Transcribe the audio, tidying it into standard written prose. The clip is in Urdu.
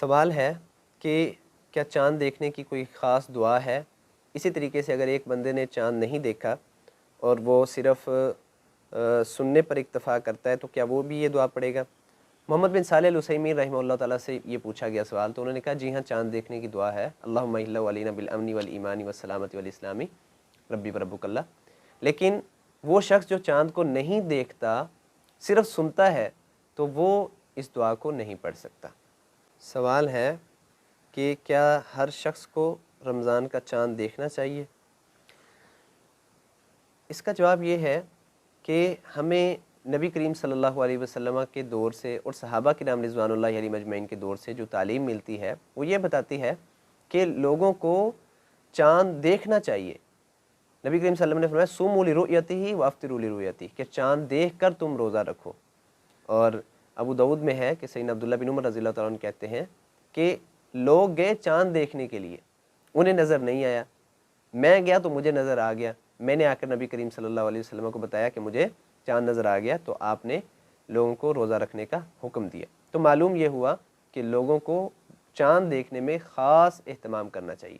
سوال ہے کہ کیا چاند دیکھنے کی کوئی خاص دعا ہے؟ اسی طریقے سے اگر ایک بندے نے چاند نہیں دیکھا اور وہ صرف سننے پر اکتفا کرتا ہے تو کیا وہ بھی یہ دعا پڑھے گا؟ محمد بن صالح العثیمین رحمہ اللہ تعالیٰ سے یہ پوچھا گیا سوال، تو انہوں نے کہا جی ہاں، چاند دیکھنے کی دعا ہے، اللہم احلّ علینا بالامن والایمان والسلامۃ والاسلامی ربی وربک اللہ۔ لیکن وہ شخص جو چاند کو نہیں دیکھتا، صرف سنتا ہے، تو وہ اس دعا کو نہیں پڑھ سکتا۔ سوال ہے کہ کیا ہر شخص کو رمضان کا چاند دیکھنا چاہیے؟ اس کا جواب یہ ہے کہ ہمیں نبی کریم صلی اللہ علیہ وسلم کے دور سے اور صحابہ کرام رضوان اللہ علیہم اجمعین کے دور سے جو تعلیم ملتی ہے وہ یہ بتاتی ہے کہ لوگوں کو چاند دیکھنا چاہیے۔ نبی کریم صلی اللہ علیہ وسلم نے فرمایا صوموا لرؤیتہ وافطروا لرؤیتہ، کہ چاند دیکھ کر تم روزہ رکھو۔ اور ابو داؤد میں ہے کہ سیدنا عبداللہ بن عمر رضی اللہ تعالیٰ عنہ کہتے ہیں کہ لوگ گئے چاند دیکھنے کے لیے، انہیں نظر نہیں آیا، میں گیا تو مجھے نظر آ گیا، میں نے آ کر نبی کریم صلی اللہ علیہ وسلم کو بتایا کہ مجھے چاند نظر آ گیا، تو آپ نے لوگوں کو روزہ رکھنے کا حکم دیا۔ تو معلوم یہ ہوا کہ لوگوں کو چاند دیکھنے میں خاص اہتمام کرنا چاہیے۔